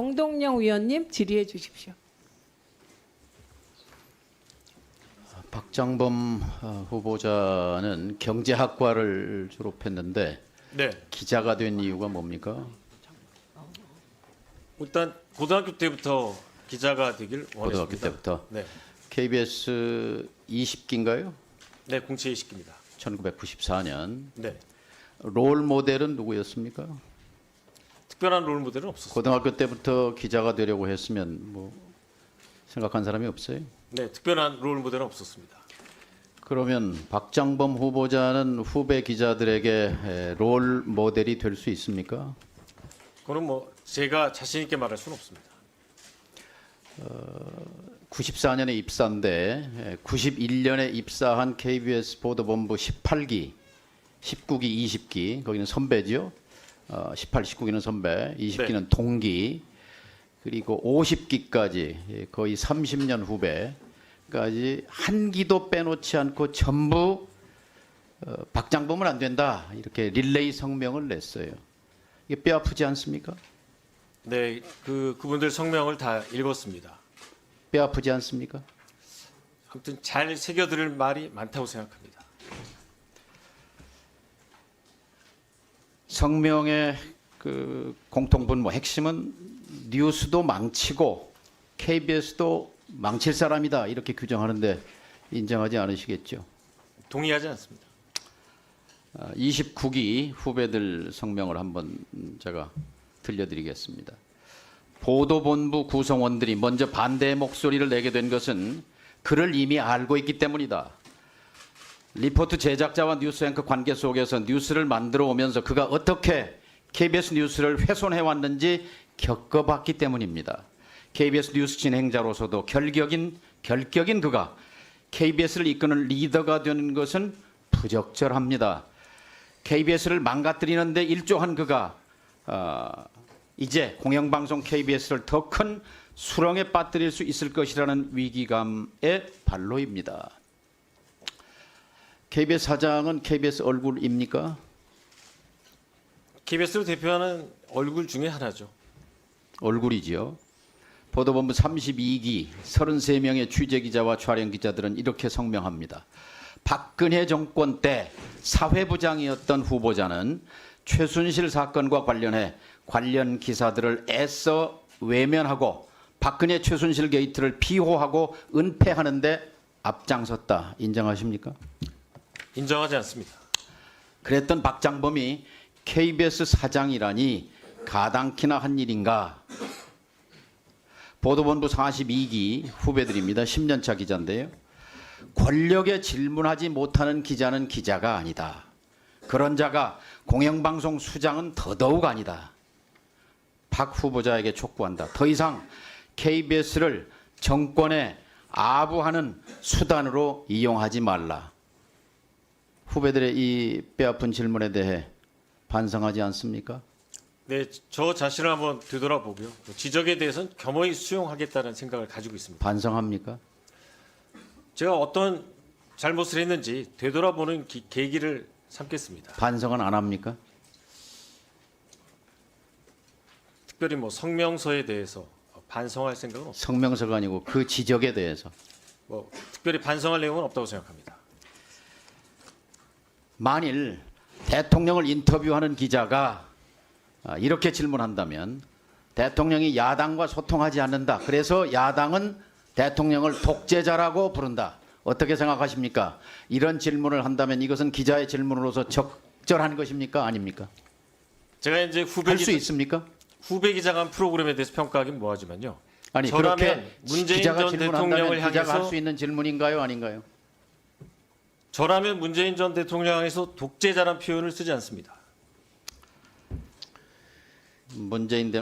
정동영 위원님 질의해 주십시오. 박장범 후보자는 경제학과를 졸업했는데 네. 기자가 된 이유가 뭡니까? 일단 고등학교 때부터 기자가 되길 원했습니다. 고등학교 때부터. 네. KBS 20기인가요? 네, 공채 20기입니다. 1994년. 네. 롤 모델은 누구였습니까? 특별한 롤 모델은 없었어요. 고등학교 때부터 기자가 되려고 했으면 뭐 생각한 사람이 없어요? 네, 특별한 롤 모델은 없었습니다. 그러면 박장범 후보자는 후배 기자들에게 롤 모델이 될 수 있습니까? 그건 뭐 제가 자신 있게 말할 수는 없습니다. 94년에 입사인데 91년에 입사한 KBS 보도본부 18기, 19기, 20기 거기는 선배죠. 18, 19기는 선배, 20기는 동기, 그리고 50기까지 거의 30년 후배까지 한 기도 빼놓지 않고 전부 박장범은 안 된다 이렇게 릴레이 성명을 냈어요. 이게 뼈 아프지 않습니까? 네, 그분들 성명을 다 읽었습니다. 뼈 아프지 않습니까? 아무튼 잘 새겨들을 말이 많다고 생각합니다. 성명의 그 공통분모 핵심은 뉴스도 망치고 KBS도 망칠 사람이다 이렇게 규정하는데 인정하지 않으시겠죠? 동의하지 않습니다. 29기 후배들 성명을 한번 제가 들려드리겠습니다. 보도본부 구성원들이 먼저 반대의 목소리를 내게 된 것은 그를 이미 알고 있기 때문이다. 리포트 제작자와 뉴스 앵커 관계 속에서 뉴스를 만들어 오면서 그가 어떻게 KBS 뉴스를 훼손해왔는지 겪어봤기 때문입니다. KBS 뉴스 진행자로서도 결격인 그가 KBS를 이끄는 리더가 되는 것은 부적절합니다. KBS를 망가뜨리는데 일조한 그가 이제 공영방송 KBS를 더 큰 수렁에 빠뜨릴 수 있을 것이라는 위기감의 발로입니다. KBS 사장은 KBS 얼굴입니까? KBS를 대표하는 얼굴 중에 하나죠. 얼굴이지요. 보도본부 32기 33명의 취재기자와 촬영기자들은 이렇게 성명합니다. 박근혜 정권 때 사회부장이었던 후보자는 최순실 사건과 관련해 관련 기사들을 애써 외면하고 박근혜 최순실 게이트를 비호하고 은폐하는 데 앞장섰다. 인정하십니까? 인정하지 않습니다. 그랬던 박장범이 KBS 사장이라니 가당키나 한 일인가? 보도본부 42기 후배들입니다. 10년차 기자인데요. 권력에 질문하지 못하는 기자는 기자가 아니다. 그런 자가 공영방송 수장은 더더욱 아니다. 박 후보자에게 촉구한다. 더 이상 KBS를 정권에 아부하는 수단으로 이용하지 말라. 후배들의 이 뼈아픈 질문에 대해 반성하지 않습니까? 네, 저 자신을 한번 되돌아보고요. 지적에 대해서는 겸허히 수용하겠다는 생각을 가지고 있습니다. 반성합니까? 제가 어떤 잘못을 했는지 되돌아보는 계기를 삼겠습니다. 반성은 안 합니까? 특별히 뭐 성명서에 대해서 반성할 생각은 없습니다. 성명서가 아니고 그 지적에 대해서. 뭐 특별히 반성할 내용은 없다고 생각합니다. 만일 대통령을 인터뷰하는 기자가 이렇게 질문한다면 대통령이 야당과 소통하지 않는다. 그래서 야당은 대통령을 독재자라고 부른다. 어떻게 생각하십니까? 이런 질문을 한다면 이것은 기자의 질문으로서 적절한 것입니까? 아닙니까? 제가 이제 할 수 있습니까? 후배 기자가 한 프로그램에 대해서 평가하긴 뭐하지만요. 아니 저라면 그렇게 문재인 기자가 전 질문한다면 대통령을 기자가 할 향해서 수 있는 질문인가요? 아닌가요? 저라면 문재인 전 대통령 향해서 독재자란 표현을 쓰지 않습니다. 문재인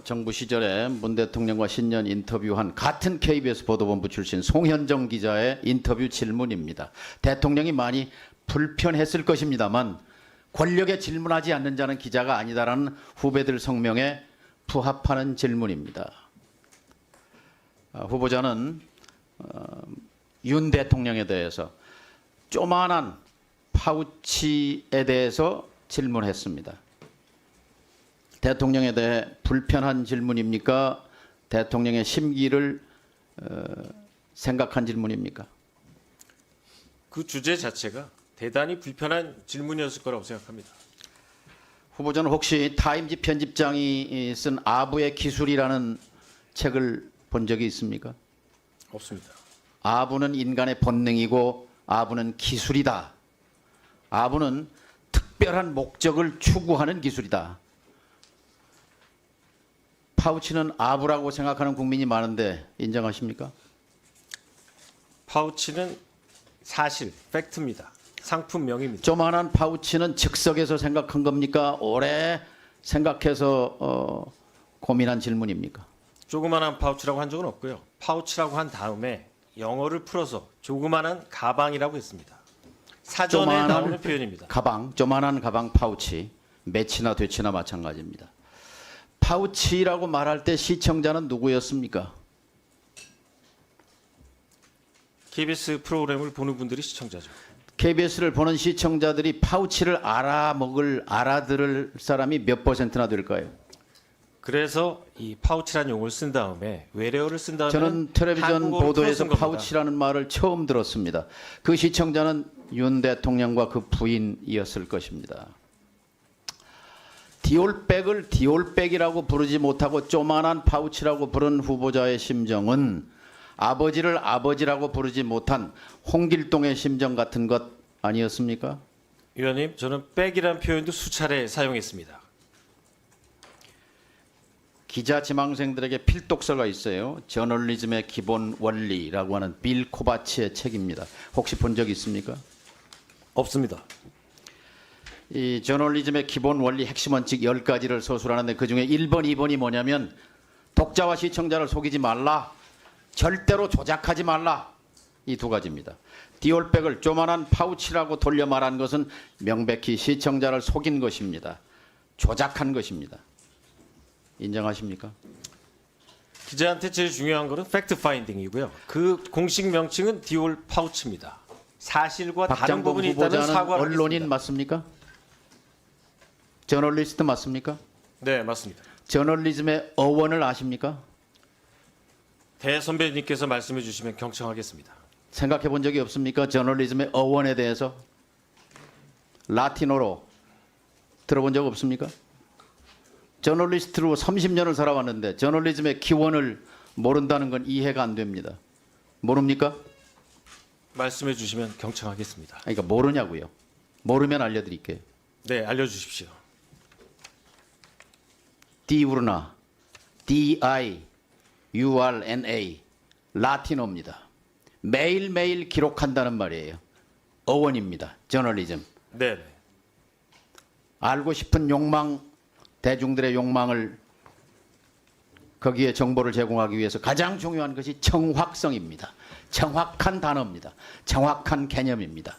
정부 시절에 문 대통령과 신년 인터뷰한 같은 KBS 보도본부 출신 송현정 기자의 인터뷰 질문입니다. 대통령이 많이 불편했을 것입니다만 권력에 질문하지 않는 자는 기자가 아니다라는 후배들 성명에 부합하는 질문입니다. 후보자는 윤 대통령에 대해서 조만한 파우치에 대해서 질문했습니다. 대통령에 대해 불편한 질문입니까? 대통령의 심기를 생각한 질문입니까? 그 주제 자체가 대단히 불편한 질문이었을 거라고 생각합니다. 후보자는 혹시 타임지 편집장이 쓴 아부의 기술이라는 책을 본 적이 있습니까? 없습니다. 아부는 인간의 본능이고 아부는 기술이다. 아부는 특별한 목적을 추구하는 기술이다. 파우치는 아부라고 생각하는 국민이 많은데 인정하십니까? 파우치는 사실, 팩트입니다. 상품명입니다. 조만한 파우치는 즉석에서 생각한 겁니까? 오래 생각해서 고민한 질문입니까? 조그만한 파우치라고 한 적은 없고요. 파우치라고 한 다음에 영어를 풀어서 조그만한 가방이라고 했습니다. 사전에 조만한 나오는 표현입니다. 가방, 조만한 가방 파우치, 매치나 되치나 마찬가지입니다. 파우치라고 말할 때 시청자는 누구였습니까? KBS 프로그램을 보는 분들이 시청자죠. KBS를 보는 시청자들이 파우치를 알아들을 사람이 몇 %나 될까요? 그래서 이 파우치라는 용어를 쓴 다음에 외래어를 쓴 다음에 저는 텔레비전 보도에서 파우치라는 말을 처음 들었습니다. 그 시청자는 윤 대통령과 그 부인이었을 것입니다. 디올백을 디올백이라고 부르지 못하고 조만한 파우치라고 부른 후보자의 심정은 아버지를 아버지라고 부르지 못한 홍길동의 심정 같은 것 아니었습니까? 위원님, 저는 백이라는 표현도 수차례 사용했습니다. 기자 지망생들에게 필독서가 있어요. 저널리즘의 기본 원리라고 하는 빌 코바치의 책입니다. 혹시 본 적 있습니까? 없습니다. 이 저널리즘의 기본 원리 핵심 원칙 10가지를 서술하는데 그중에 1번, 2번이 뭐냐면 독자와 시청자를 속이지 말라. 절대로 조작하지 말라. 이 두 가지입니다. 디올백을 조만한 파우치라고 돌려 말한 것은 명백히 시청자를 속인 것입니다. 조작한 것입니다. 인정하십니까? 기자한테 제일 중요한 것은 팩트 파인딩이고요. 그 공식 명칭은 디올 파우치입니다. 사실과 다른 박장범 부분이 있다면 후보자는 사과하겠습니다. 언론인 맞습니까? 저널리스트 맞습니까? 네, 맞습니다. 저널리즘의 어원을 아십니까? 대선배님께서 말씀해 주시면 경청하겠습니다. 생각해 본 적이 없습니까? 저널리즘의 어원에 대해서 라틴어로 들어본 적 없습니까? 저널리스트로 30년을 살아왔는데 저널리즘의 기원을 모른다는 건 이해가 안 됩니다. 모릅니까? 말씀해 주시면 경청하겠습니다. 그러니까 모르냐고요. 모르면 알려드릴게요. 네, 알려주십시오. 디우르나, D-I-U-R-N-A, 라틴어입니다. 매일매일 기록한다는 말이에요. 어원입니다. 저널리즘. 네, 알고 싶은 욕망, 대중들의 욕망을 거기에 정보를 제공하기 위해서 가장 중요한 것이 정확성입니다. 정확한 단어입니다. 정확한 개념입니다.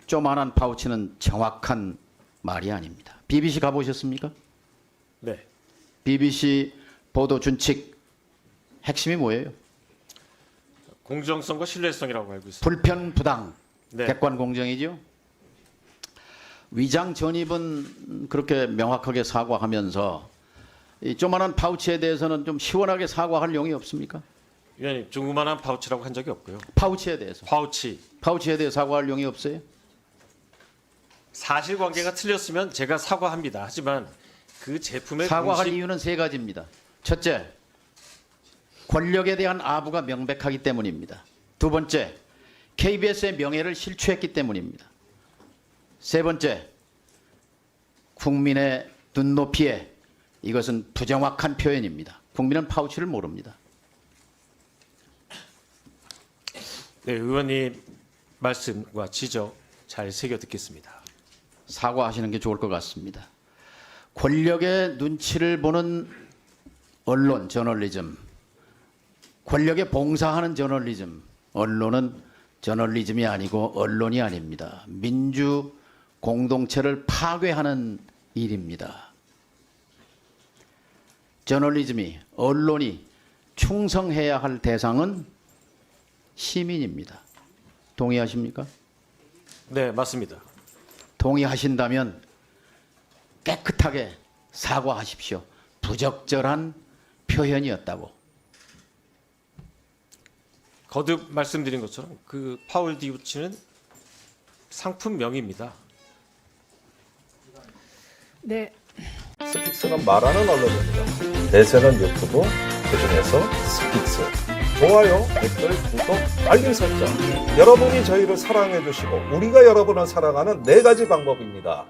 조만한 파우치는 정확한 말이 아닙니다. BBC 가보셨습니까? 네. BBC 보도 준칙 핵심이 뭐예요? 공정성과 신뢰성이라고 알고 있습니다. 불편, 부당, 네. 객관 공정이죠. 위장 전입은 그렇게 명확하게 사과하면서 이 조만한 파우치에 대해서는 좀 시원하게 사과할 용이 없습니까? 위원님, 조그만한 파우치라고 한 적이 없고요. 파우치에 대해서. 파우치에 대해 사과할 용이 없어요? 사실관계가 틀렸으면 제가 사과합니다. 하지만 그 제품의 사과할 공식... 이유는 세 가지입니다. 첫째, 권력에 대한 아부가 명백하기 때문입니다. 두 번째, KBS의 명예를 실추했기 때문입니다. 세 번째, 국민의 눈높이에 이것은 부정확한 표현입니다. 국민은 파우치를 모릅니다. 네, 의원님 말씀과 지적 잘 새겨 듣겠습니다. 사과하시는 게 좋을 것 같습니다. 권력의 눈치를 보는 언론, 저널리즘, 권력에 봉사하는 저널리즘, 언론은 저널리즘이 아니고 언론이 아닙니다. 민주 공동체를 파괴하는 일입니다. 저널리즘이, 언론이 충성해야 할 대상은 시민입니다. 동의하십니까? 네, 맞습니다. 동의하신다면 깨끗하게 사과하십시오. 부적절한 표현이었다고. 거듭 말씀드린 것처럼 그 파울 디우치는 상품명입니다. 네. 스픽스는 말하는 언론입니다. 대세는 유튜브, 그중에서 스픽스. 좋아요, 댓글, 구독, 알림 설정. 여러분이 저희를 사랑해 주시고 우리가 여러분을 사랑하는 4가지 방법입니다.